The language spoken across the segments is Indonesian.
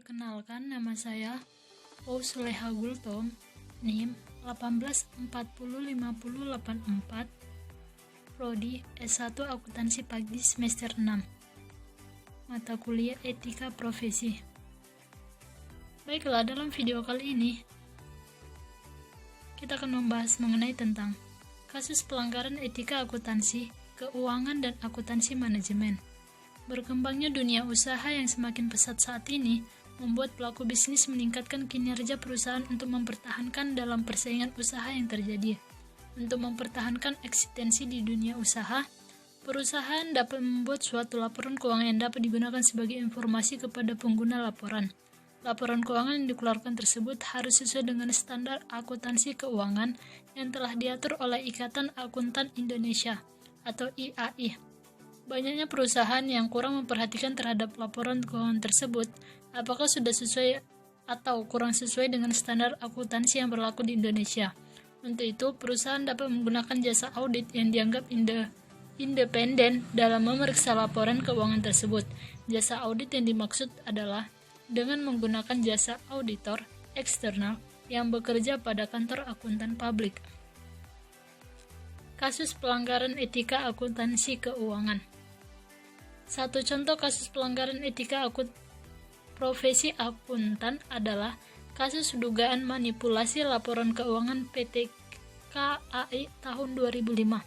Perkenalkan, nama saya Paus Leha Gultom, NIM 18405084, Prodi S1 Akuntansi Pagi semester 6, mata kuliah Etika Profesi. Baiklah, dalam video kali ini kita akan membahas mengenai tentang kasus pelanggaran etika akuntansi, keuangan, dan akuntansi manajemen. Berkembangnya dunia usaha yang semakin pesat saat ini membuat pelaku bisnis meningkatkan kinerja perusahaan untuk mempertahankan dalam persaingan usaha yang terjadi. Untuk mempertahankan eksistensi di dunia usaha, perusahaan dapat membuat suatu laporan keuangan yang dapat digunakan sebagai informasi kepada pengguna laporan. Laporan keuangan yang dikeluarkan tersebut harus sesuai dengan standar akuntansi keuangan yang telah diatur oleh Ikatan Akuntan Indonesia atau IAI. Banyaknya perusahaan yang kurang memperhatikan terhadap laporan keuangan tersebut, apakah sudah sesuai atau kurang sesuai dengan standar akuntansi yang berlaku di Indonesia. Untuk itu, perusahaan dapat menggunakan jasa audit yang dianggap independen dalam memeriksa laporan keuangan tersebut. Jasa audit yang dimaksud adalah dengan menggunakan jasa auditor eksternal yang bekerja pada kantor akuntan publik. Kasus pelanggaran etika akuntansi keuangan. Satu contoh kasus pelanggaran etika profesi akuntan adalah kasus dugaan manipulasi laporan keuangan PT KAI tahun 2005.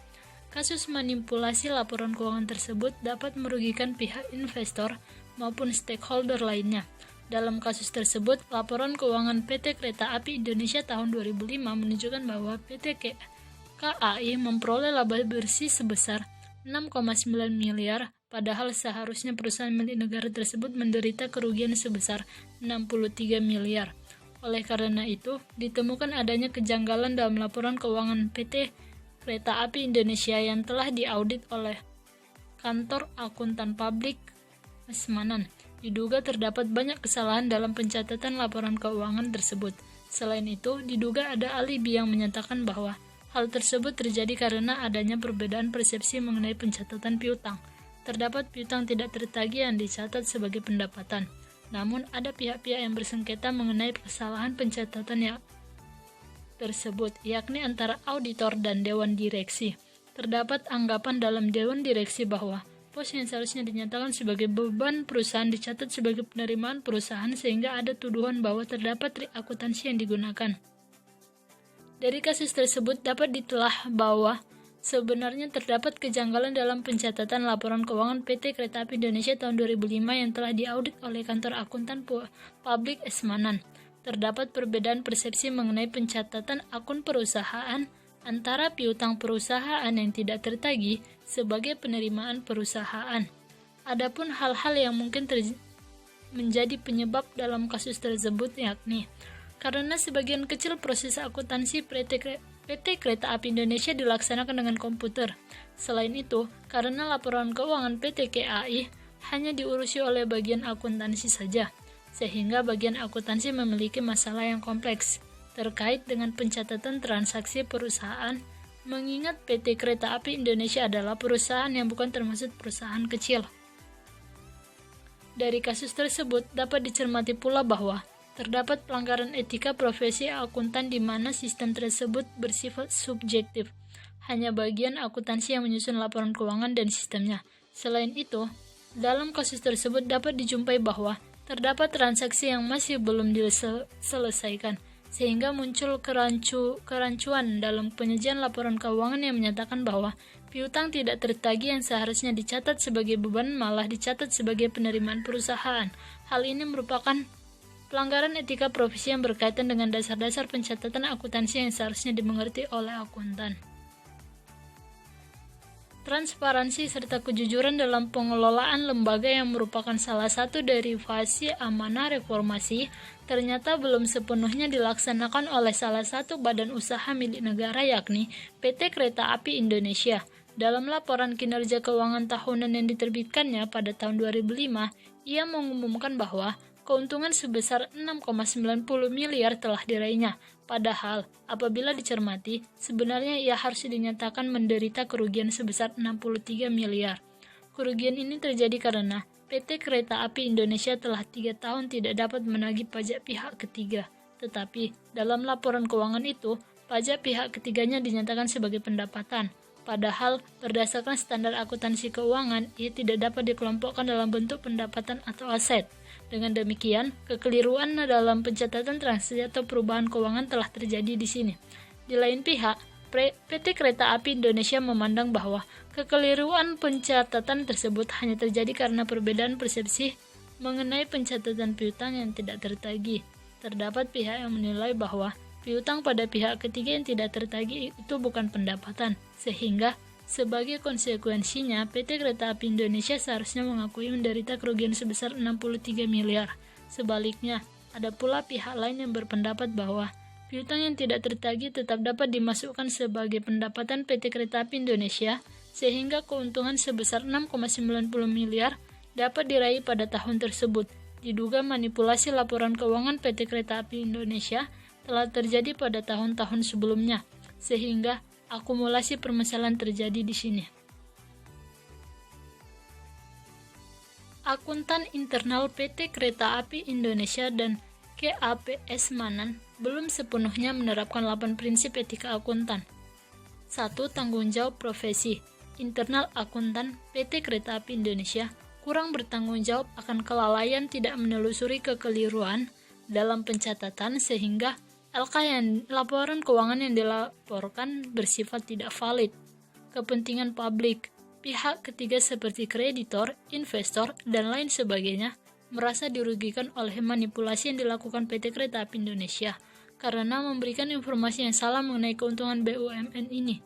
Kasus manipulasi laporan keuangan tersebut dapat merugikan pihak investor maupun stakeholder lainnya. Dalam kasus tersebut, laporan keuangan PT Kereta Api Indonesia tahun 2005 menunjukkan bahwa PT KAI memperoleh laba bersih sebesar 6,9 miliar, padahal seharusnya perusahaan milik negara tersebut menderita kerugian sebesar 63 miliar. Oleh karena itu, ditemukan adanya kejanggalan dalam laporan keuangan PT Kereta Api Indonesia yang telah diaudit oleh Kantor Akuntan Publik Esmanan. Diduga terdapat banyak kesalahan dalam pencatatan laporan keuangan tersebut. Selain itu, diduga ada alibi yang menyatakan bahwa hal tersebut terjadi karena adanya perbedaan persepsi mengenai pencatatan piutang. Terdapat piutang tidak tertagih yang dicatat sebagai pendapatan. Namun, ada pihak-pihak yang bersengketa mengenai kesalahan pencatatan yang tersebut, yakni antara auditor dan dewan direksi. Terdapat anggapan dalam dewan direksi bahwa pos yang seharusnya dinyatakan sebagai beban perusahaan dicatat sebagai penerimaan perusahaan, sehingga ada tuduhan bahwa terdapat trik akuntansi yang digunakan. Dari kasus tersebut dapat ditelah bahwa sebenarnya terdapat kejanggalan dalam pencatatan laporan keuangan PT Kereta Api Indonesia tahun 2005 yang telah diaudit oleh Kantor Akuntan Publik Esmanan. Terdapat perbedaan persepsi mengenai pencatatan akun perusahaan antara piutang perusahaan yang tidak tertagih sebagai penerimaan perusahaan. Adapun hal-hal yang mungkin menjadi penyebab dalam kasus tersebut yakni karena sebagian kecil proses akuntansi PT Kereta Api Indonesia dilaksanakan dengan komputer. Selain itu, karena laporan keuangan PT KAI hanya diurusi oleh bagian akuntansi saja, sehingga bagian akuntansi memiliki masalah yang kompleks terkait dengan pencatatan transaksi perusahaan, mengingat PT Kereta Api Indonesia adalah perusahaan yang bukan termasuk perusahaan kecil. Dari kasus tersebut dapat dicermati pula bahwa terdapat pelanggaran etika profesi akuntan di mana sistem tersebut bersifat subjektif. Hanya bagian akuntansi yang menyusun laporan keuangan dan sistemnya. Selain itu, dalam kasus tersebut dapat dijumpai bahwa terdapat transaksi yang masih belum diselesaikan, sehingga muncul kerancuan dalam penyajian laporan keuangan yang menyatakan bahwa piutang tidak tertagih yang seharusnya dicatat sebagai beban malah dicatat sebagai penerimaan perusahaan. Hal ini merupakan pelanggaran etika profesi yang berkaitan dengan dasar-dasar pencatatan akuntansi yang seharusnya dimengerti oleh akuntan. Transparansi serta kejujuran dalam pengelolaan lembaga yang merupakan salah satu derivasi amanah reformasi ternyata belum sepenuhnya dilaksanakan oleh salah satu badan usaha milik negara yakni PT Kereta Api Indonesia. Dalam laporan kinerja keuangan tahunan yang diterbitkannya pada tahun 2005, ia mengumumkan bahwa keuntungan sebesar 6,90 miliar telah diraihnya. Padahal, apabila dicermati, sebenarnya ia harus dinyatakan menderita kerugian sebesar 63 miliar. Kerugian ini terjadi karena PT Kereta Api Indonesia telah 3 tahun tidak dapat menagih pajak pihak ketiga. Tetapi, dalam laporan keuangan itu, pajak pihak ketiganya dinyatakan sebagai pendapatan. Padahal, berdasarkan standar akuntansi keuangan, ia tidak dapat dikelompokkan dalam bentuk pendapatan atau aset. Dengan demikian, kekeliruan dalam pencatatan transaksi atau perubahan keuangan telah terjadi di sini. Di lain pihak, PT Kereta Api Indonesia memandang bahwa kekeliruan pencatatan tersebut hanya terjadi karena perbedaan persepsi mengenai pencatatan piutang yang tidak tertagih. Terdapat pihak yang menilai bahwa piutang pada pihak ketiga yang tidak tertagih itu bukan pendapatan, sehingga sebagai konsekuensinya PT Kereta Api Indonesia seharusnya mengakui menderita kerugian sebesar 63 miliar. Sebaliknya, ada pula pihak lain yang berpendapat bahwa piutang yang tidak tertagih tetap dapat dimasukkan sebagai pendapatan PT Kereta Api Indonesia, sehingga keuntungan sebesar 6,90 miliar dapat diraih pada tahun tersebut. Diduga manipulasi laporan keuangan PT Kereta Api Indonesia telah terjadi pada tahun-tahun sebelumnya, sehingga akumulasi permasalahan terjadi di sini. Akuntan internal PT Kereta Api Indonesia dan KAPS Manan belum sepenuhnya menerapkan 8 prinsip etika akuntan. 1. Tanggung jawab profesi. Internal akuntan PT Kereta Api Indonesia kurang bertanggung jawab akan kelalaian tidak menelusuri kekeliruan dalam pencatatan sehingga laporan keuangan yang dilaporkan bersifat tidak valid. Kepentingan publik, pihak ketiga seperti kreditor, investor, dan lain sebagainya merasa dirugikan oleh manipulasi yang dilakukan PT Kereta Api Indonesia karena memberikan informasi yang salah mengenai keuntungan BUMN ini.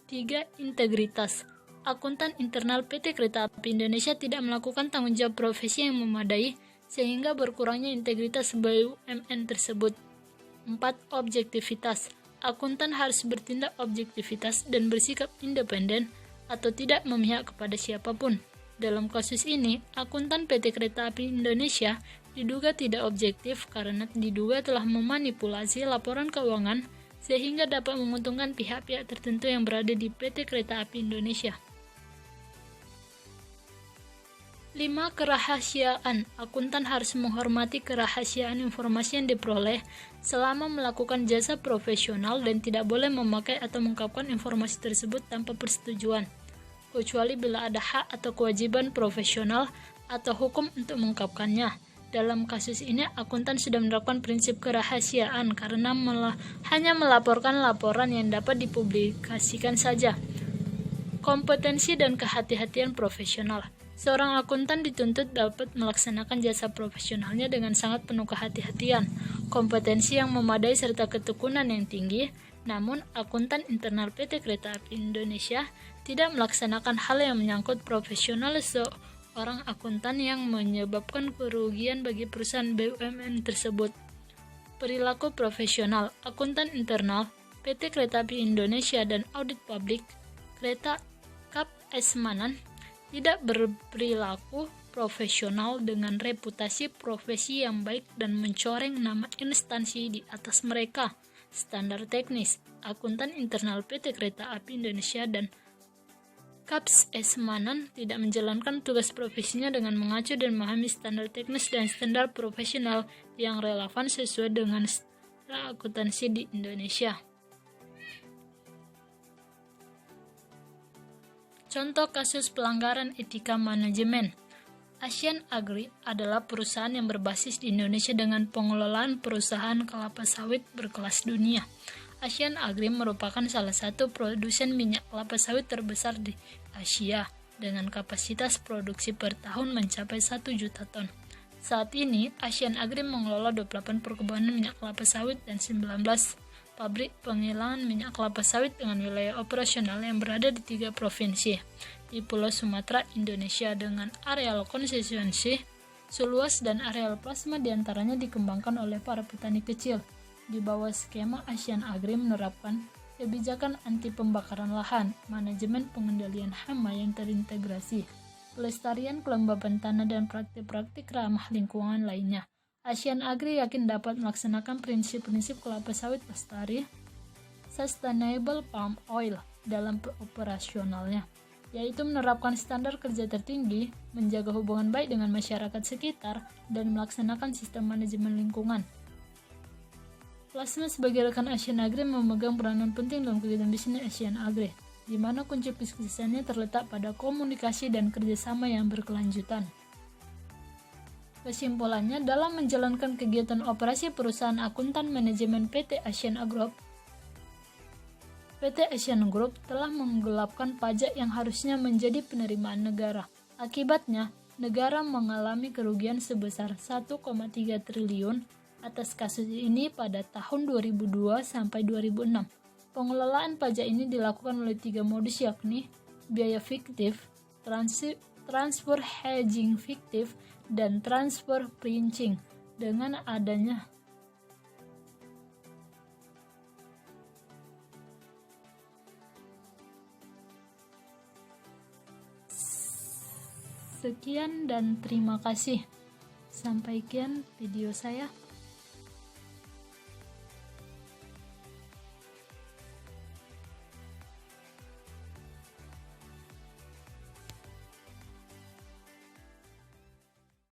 3. Integritas. Akuntan internal PT Kereta Api Indonesia tidak melakukan tanggung jawab profesi yang memadai sehingga berkurangnya integritas BUMN tersebut. 4. Objektivitas. Akuntan harus bertindak objektivitas dan bersikap independen atau tidak memihak kepada siapapun. Dalam kasus ini, akuntan PT Kereta Api Indonesia diduga tidak objektif karena diduga telah memanipulasi laporan keuangan sehingga dapat menguntungkan pihak-pihak tertentu yang berada di PT Kereta Api Indonesia. 5. Kerahasiaan. Akuntan harus menghormati kerahasiaan informasi yang diperoleh selama melakukan jasa profesional dan tidak boleh memakai atau mengungkapkan informasi tersebut tanpa persetujuan, kecuali bila ada hak atau kewajiban profesional atau hukum untuk mengungkapkannya. Dalam kasus ini, akuntan sudah menerapkan prinsip kerahasiaan karena hanya melaporkan laporan yang dapat dipublikasikan saja. Kompetensi dan kehati-hatian profesional. Seorang akuntan dituntut dapat melaksanakan jasa profesionalnya dengan sangat penuh kehati-hatian, kompetensi yang memadai serta ketekunan yang tinggi. Namun, akuntan internal PT Kereta Api Indonesia tidak melaksanakan hal yang menyangkut profesional seorang akuntan yang menyebabkan kerugian bagi perusahaan BUMN tersebut. Perilaku profesional. Akuntan internal PT Kereta Api Indonesia dan audit publik Kereta KAPS Manan tidak berperilaku profesional dengan reputasi profesi yang baik dan mencoreng nama instansi di atas mereka. Standar teknis. Akuntan internal PT Kereta Api Indonesia dan KAPS Manan tidak menjalankan tugas profesinya dengan mengacu dan memahami standar teknis dan standar profesional yang relevan sesuai dengan standar akuntansi di Indonesia. Contoh kasus pelanggaran etika manajemen. Asian Agri adalah perusahaan yang berbasis di Indonesia dengan pengelolaan perusahaan kelapa sawit berkelas dunia. Asian Agri merupakan salah satu produsen minyak kelapa sawit terbesar di Asia dengan kapasitas produksi per tahun mencapai 1 juta ton. Saat ini, Asian Agri mengelola 28 perkebunan minyak kelapa sawit dan 19 pabrik penggilingan minyak kelapa sawit dengan wilayah operasional yang berada di 3 provinsi di Pulau Sumatera, Indonesia dengan areal konstitusi seluas dan areal plasma diantaranya dikembangkan oleh para petani kecil. Di bawah skema Asian Agri menerapkan kebijakan anti pembakaran lahan, manajemen pengendalian hama yang terintegrasi, pelestarian kelembaban tanah dan praktik-praktik ramah lingkungan lainnya. Asian Agri yakin dapat melaksanakan prinsip-prinsip kelapa sawit lestari, sustainable palm oil dalam operasionalnya. yaitu menerapkan standar kerja tertinggi, menjaga hubungan baik dengan masyarakat sekitar, dan melaksanakan sistem manajemen lingkungan. Plasma sebagai rekan Asian Agri memegang peranan penting dalam kegiatan bisnis Asian Agri, di mana kunci kesuksesannya terletak pada komunikasi dan kerjasama yang berkelanjutan. Kesimpulannya, dalam menjalankan kegiatan operasi perusahaan akuntan manajemen PT Asian Group, PT Asian Group telah menggelapkan pajak yang harusnya menjadi penerimaan negara. Akibatnya, negara mengalami kerugian sebesar 1,3 triliun atas kasus ini pada tahun 2002 sampai 2006. Pengelolaan pajak ini dilakukan oleh 3 modus, yakni biaya fiktif, transfer hedging fiktif, dan transfer pricing. Dengan adanya sekian dan terima kasih. Sampaikan video saya.